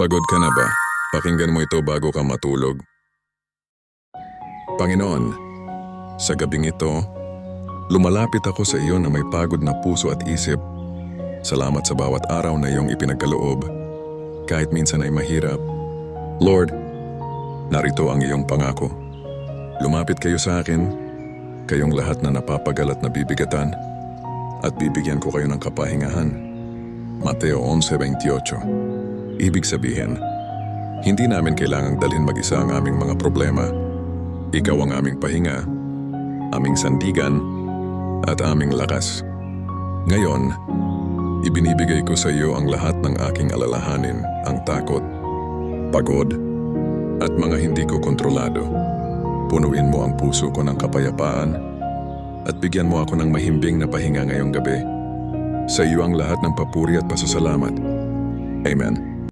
Pagod ka na ba? Pakinggan mo ito bago ka matulog. Panginoon, sa gabing ito, lumalapit ako sa iyo na may pagod na puso at isip. Salamat sa bawat araw na iyong ipinagkaloob, kahit minsan ay mahirap. Lord, narito ang iyong pangako. Lumapit kayo sa akin, kayong lahat na napapagal at nabibigatan, at bibigyan ko kayo ng kapahingahan. Mateo 11:28. Ibig sabihin, hindi namin kailangang dalhin mag-isa ang aming mga problema. Ikaw ang aming pahinga, aming sandigan, at aming lakas. Ngayon, ibinibigay ko sa iyo ang lahat ng aking alalahanin, ang takot, pagod, at mga hindi ko kontrolado. Punuin mo ang puso ko ng kapayapaan at bigyan mo ako ng mahimbing na pahinga ngayong gabi. Sa iyo ang lahat ng papuri at pasasalamat. Amen.